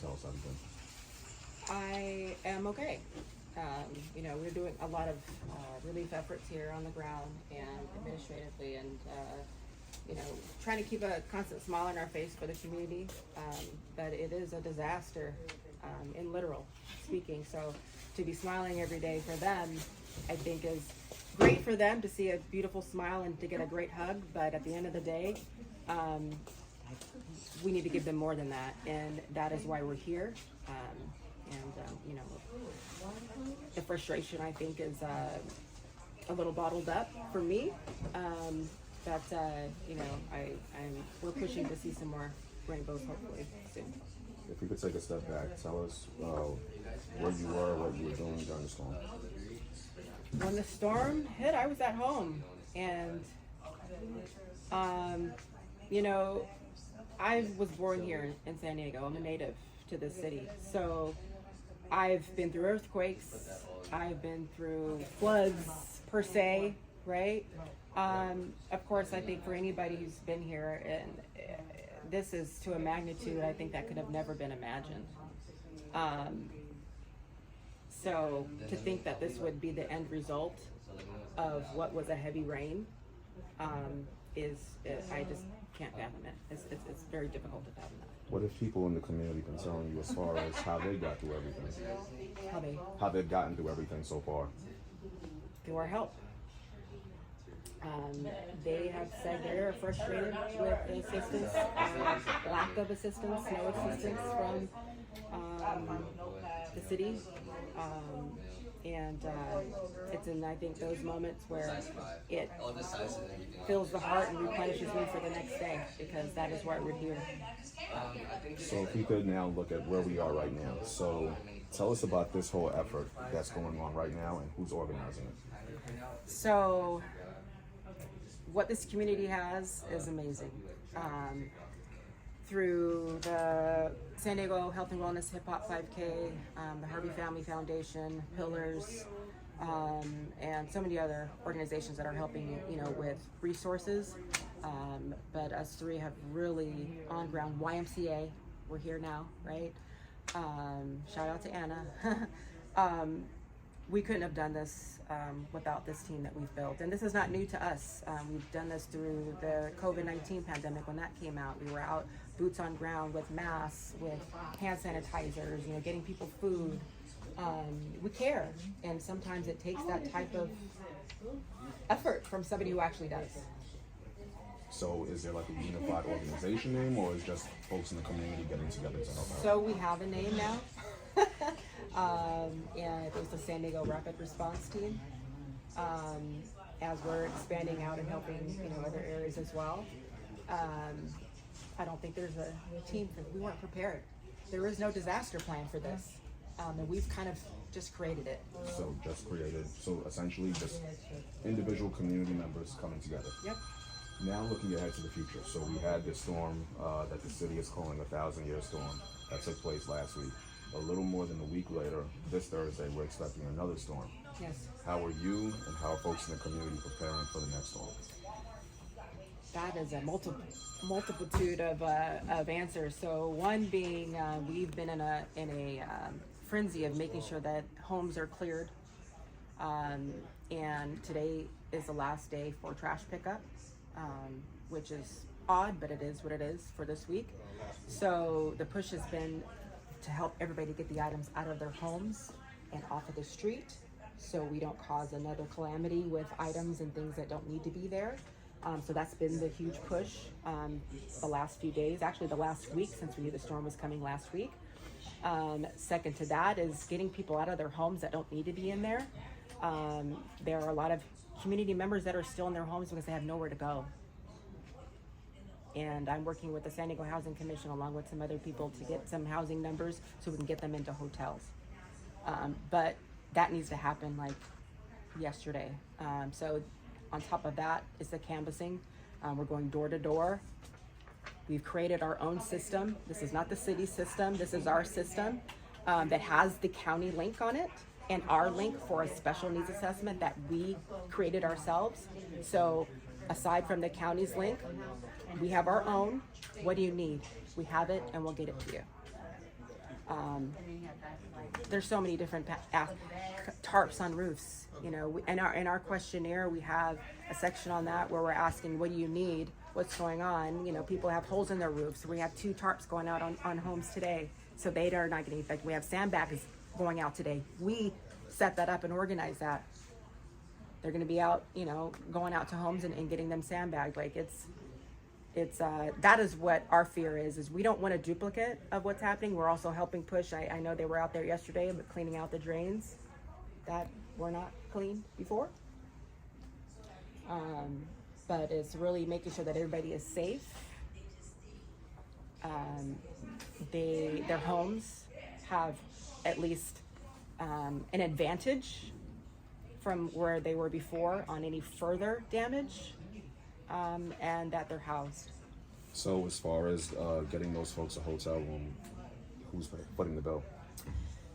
tell us how you've been. I am okay. We're doing a lot of relief efforts here on the ground and administratively, and trying to keep a constant smile on our face for the community. But it is a disaster, in literal speaking. So to be smiling every day for them, I think is great for them to see a beautiful smile and to get a great hug. But at the end of the day, we need to give them more than that, and that is why we're here. The frustration, I think, is a little bottled up for me. We're pushing to see some more rainbows hopefully soon. If you could take a step back, tell us where you were, what you were doing during the storm. When the storm hit, I was at home, and I was born here in San Diego. I'm a native to this city, so I've been through earthquakes, I've been through floods per se, right? Of course, I think for anybody who's been here, and this is to a magnitude I think that could have never been imagined. So to think that this would be the end result of what was a heavy rain, I just can't fathom it. It's very difficult to fathom that. What if people in the community been telling you as far as how they got through everything? How they've gotten through everything so far? Through our help. They have said they're frustrated with the assistance, lack of assistance, no assistance from the city. It's in, I think, those moments where it fills the heart and replenishes me for the next day, because that is why we're here. So if we could now look at where we are right now. So tell us about this whole effort that's going on right now and who's organizing it. So what this community has is amazing. Through the San Diego Health and Wellness Hip Hop 5K, the Harvey Family Foundation, Pillars, and so many other organizations that are helping, with resources. But us three have really on ground. YMCA, we're here now, right? Shout out to Anna. We couldn't have done this without this team that we've built. And this is not new to us. We've done this through the COVID-19 pandemic when that came out. We were out boots on ground with masks, with hand sanitizers, getting people food. We care. And sometimes it takes that type of effort from somebody who actually does. So is there like a unified organization name, or is just folks in the community getting together to help out? So we have a name now. And it was the San Diego Rapid Response Team. As we're expanding out and helping, other areas as well. I don't think there's a team, because we weren't prepared. There is no disaster plan for this. And we've kind of just created it. So just created, so essentially just individual community members coming together. Yep. Now looking ahead to the future. So we had this storm that the city is calling a 1,000-year storm that took place last week. A little more than a week later, this Thursday, we're expecting another storm. Yes. How are you and how are folks in the community preparing for the next storm? That is a multitude of answers. So one being, we've been in a frenzy of making sure that homes are cleared. And today is the last day for trash pickup, which is odd, but it is what it is for this week. So the push has been to help everybody get the items out of their homes and off of the street, so we don't cause another calamity with items and things that don't need to be there. So that's been the huge push the last few days, actually the last week, since we knew the storm was coming last week. Second to that is getting people out of their homes that don't need to be in there. There are a lot of community members that are still in their homes because they have nowhere to go. And I'm working with the San Diego Housing Commission along with some other people to get some housing numbers so we can get them into hotels. But that needs to happen like yesterday. So on top of that is the canvassing. We're going door to door. We've created our own system. This is not the city system. This is our system that has the county link on it and our link for a special needs assessment that we created ourselves. So aside from the county's link, we have our own. What do you need? We have it and we'll get it to you. There's so many different tarps on roofs. You know, in our questionnaire, we have a section on that where we're asking, what do you need? What's going on? You know, people have holes in their roofs. We have 2 tarps going out on homes today, so they are not getting affected. We have sandbags going out today. We set that up and organize that. They're going to be out, you know, going out to homes and getting them sandbagged. Like it's that is what our fear is we don't want a duplicate of what's happening. We're also helping push. I know they were out there yesterday, but cleaning out the drains that were not cleaned before. But it's really making sure that everybody is safe. Their homes have at least an advantage from where they were before on any further damage, and that they're housed. So as far as getting those folks a hotel room, who's footing the bill?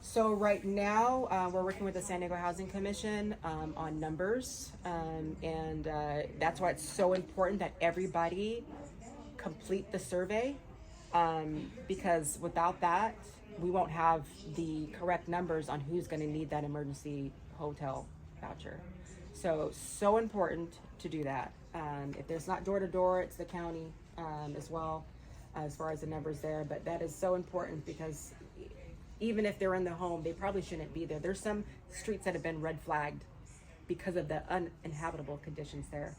So right now, we're working with the San Diego Housing Commission on numbers, and that's why it's so important that everybody complete the survey, because without that, we won't have the correct numbers on who's going to need that emergency hotel voucher. So important to do that. If there's not door to door, it's the county as well, as far as the numbers there. But that is so important because even if they're in the home, they probably shouldn't be there. There's some streets that have been red flagged because of the uninhabitable conditions there.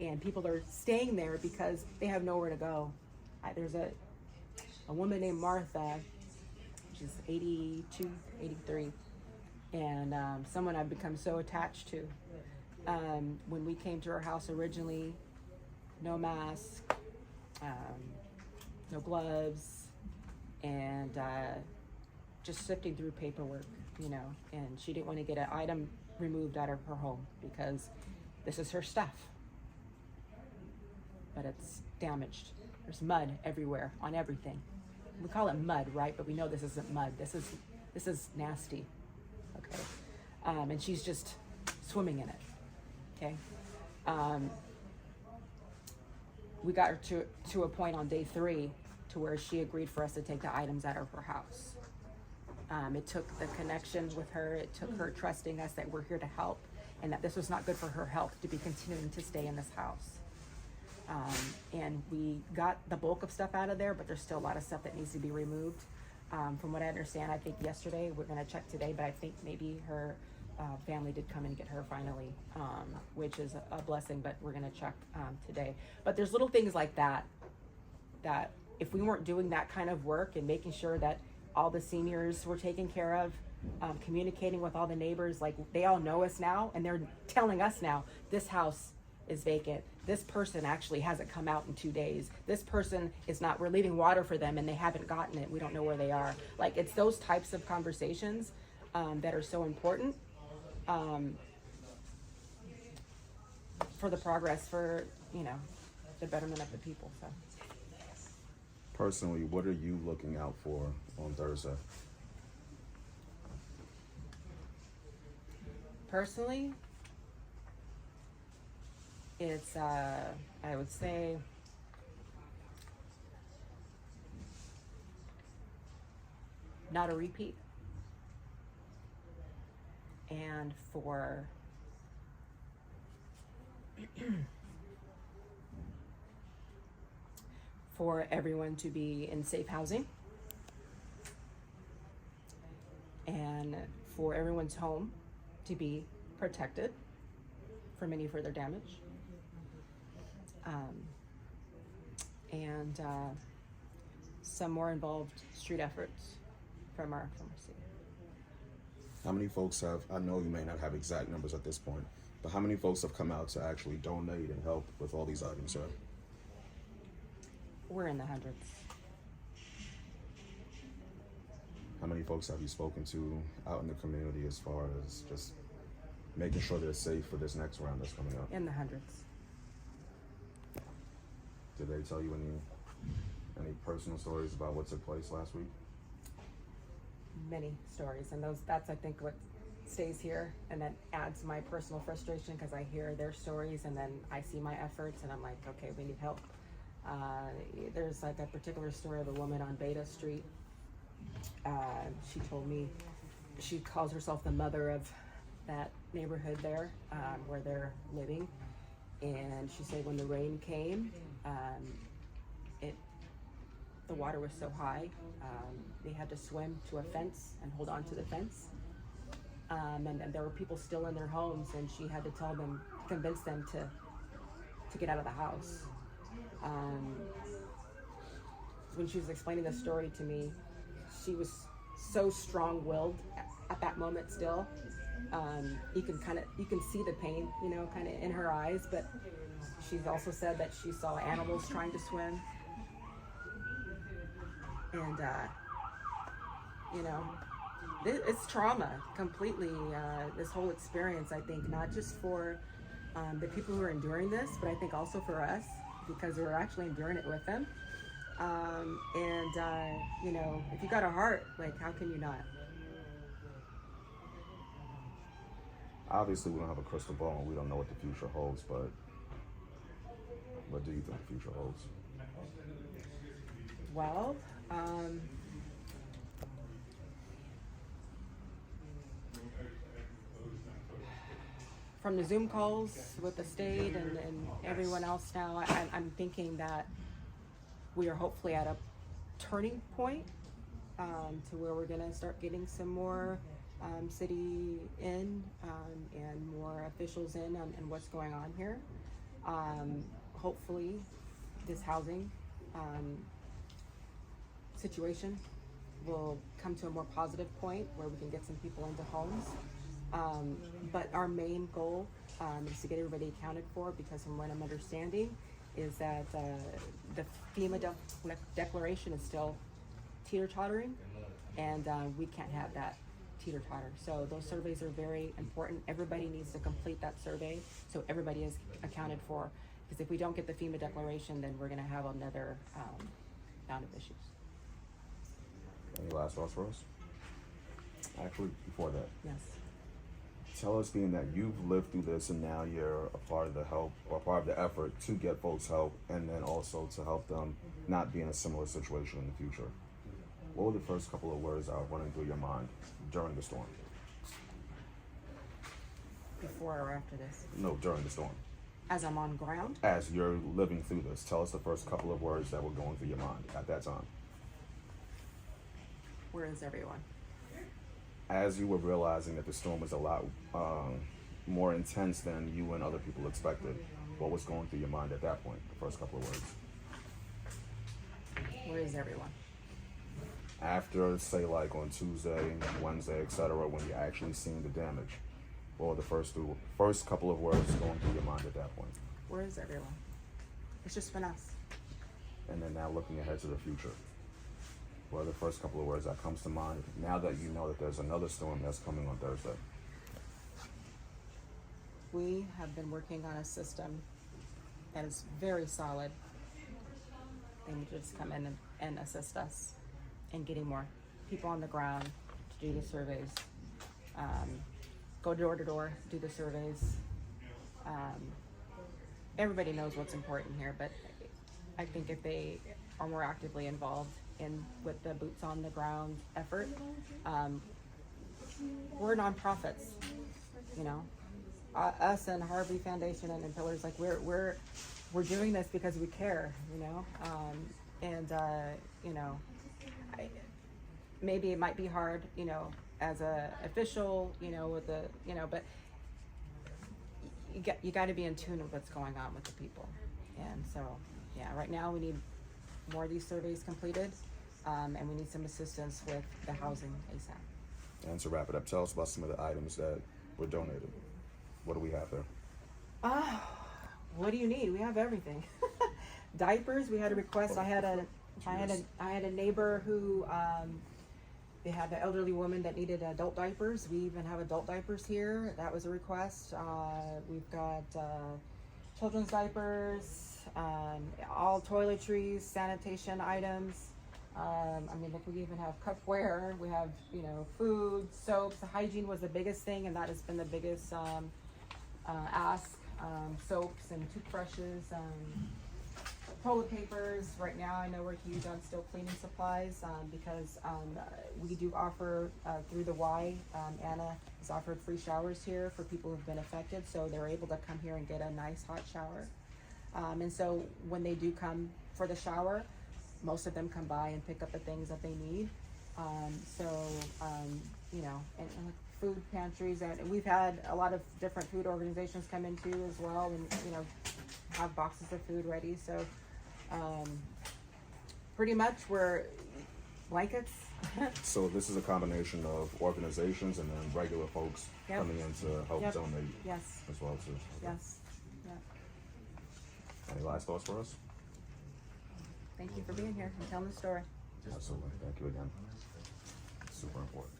And people are staying there because they have nowhere to go. There's a woman named Martha, she's 82, 83, and someone I've become so attached to. When we came to her house originally, no mask, no gloves, and just sifting through paperwork, you know, and she didn't want to get an item removed out of her home because this is her stuff. But it's damaged. There's mud everywhere on everything. We call it mud, right? But we know this isn't mud. This is nasty. Okay. And she's just swimming in it. Okay. We got her to a point on day 3 to where she agreed for us to take the items out of her house. It took the connection with her. It took her trusting us that we're here to help and that this was not good for her health to be continuing to stay in this house. And we got the bulk of stuff out of there, but there's still a lot of stuff that needs to be removed. From what I understand, I think yesterday, we're going to check today, but I think maybe her family did come and get her finally, which is a blessing, but we're going to check today. But there's little things like that if we weren't doing that kind of work and making sure that all the seniors were taken care of, communicating with all the neighbors, like they all know us now and they're telling us now, this house is vacant. This person actually hasn't come out in 2 days. This person is not, we're leaving water for them and they haven't gotten it. We don't know where they are. Like it's those types of conversations that are so important for the progress, for, you know, the betterment of the people. So. Personally, what are you looking out for on Thursday? Personally, it's, I would say, not a repeat. And for everyone to be in safe housing, and for everyone's home to be protected from any further damage, and some more involved street efforts from our city. How many folks have, I know you may not have exact numbers at this point, but how many folks have come out to actually donate and help with all these items, sir? We're in the hundreds. How many folks have you spoken to out in the community as far as just making sure they're safe for this next round that's coming up? In the hundreds. Did they tell you any personal stories about what took place last week? Many stories, and that's I think what stays here, and that adds my personal frustration because I hear their stories and then I see my efforts and I'm like, okay, we need help. There's like a particular story of a woman on Beta Street She told me she calls herself the mother of that neighborhood there where they're living. And she said when the rain came, the water was so high, they had to swim to a fence and hold on to the fence. And there were people still in their homes, and she had to convince them to get out of the house. When she was explaining the story to me, she was so strong-willed at that moment still. You can see the pain, kind of in her eyes, but she's also said that she saw animals trying to swim. And, it's trauma completely, this whole experience, I think, not just for the people who are enduring this, but I think also for us, because we're actually enduring it with them. If you got a heart, like, how can you not? Obviously, we don't have a crystal ball and we don't know what the future holds, but what do you think the future holds? Well, from the Zoom calls with the state and everyone else now, I'm thinking that we are hopefully at a turning point to where we're going to start getting some more city in and more officials in on what's going on here. Hopefully this housing situation will come to a more positive point where we can get some people into homes. But our main goal is to get everybody accounted for, because from what I'm understanding is that the FEMA declaration is still teeter-tottering, and we can't have that teeter-totter. So those surveys are very important. Everybody needs to complete that survey so everybody is accounted for, because if we don't get the FEMA declaration, then we're going to have another round of issues. Any last thoughts for us? Actually, before that. Yes. Tell us, being that you've lived through this and now you're a part of the help or part of the effort to get folks help, and then also to help them not be in a similar situation in the future. What were the first couple of words that were running through your mind during the storm? Before or after this? No, during the storm. As I'm on ground? As you're living through this, tell us the first couple of words that were going through your mind at that time. Where is everyone? As you were realizing that the storm was a lot more intense than you and other people expected, what was going through your mind at that point, the first couple of words? Where is everyone? After, say, like on Tuesday, Wednesday, etc., when you're actually seeing the damage, what were the first couple of words going through your mind at that point? Where is everyone? It's just been us. And then now looking ahead to the future, what are the first couple of words that comes to mind now that you know that there's another storm that's coming on Thursday? We have been working on a system that is very solid. They need to just come in and assist us in getting more people on the ground to do the surveys, go door to door, do the surveys. Everybody knows what's important here, but I think if they are more actively involved with the boots on the ground effort, we're nonprofits, us and Harvey Foundation and Pillars, like we're doing this because we care, maybe it might be hard, as a official, with the, but you got to be in tune with what's going on with the people. And so, yeah, right now we need more of these surveys completed, and we need some assistance with the housing ASAP. And to wrap it up, tell us about some of the items that were donated. What do we have there? What do you need? We have everything. Diapers. We had a request. I had a neighbor who they had an elderly woman that needed adult diapers. We even have adult diapers here. That was a request. We've got children's diapers, all toiletries, sanitation items. We even have cupware. We have, food, soaps. The hygiene was the biggest thing, and that has been the biggest ask. Soaps and toothbrushes. toilet papers, right now I know we're huge on still cleaning supplies, because we do offer, through the Y, Anna has offered free showers here for people who've been affected, so they're able to come here and get a nice hot shower. And so when they do come for the shower, most of them come by and pick up the things that they need. You know, and food pantries, and we've had a lot of different food organizations come in too as well, and, you know, have boxes of food ready. So pretty much we're blankets. So this is a combination of organizations and then regular folks Yep. coming in to help Yep. donate Yes, as well too. Okay. yes, yeah. Any last thoughts for us? Thank you for being here and telling the story. Absolutely. Thank you again. Super important.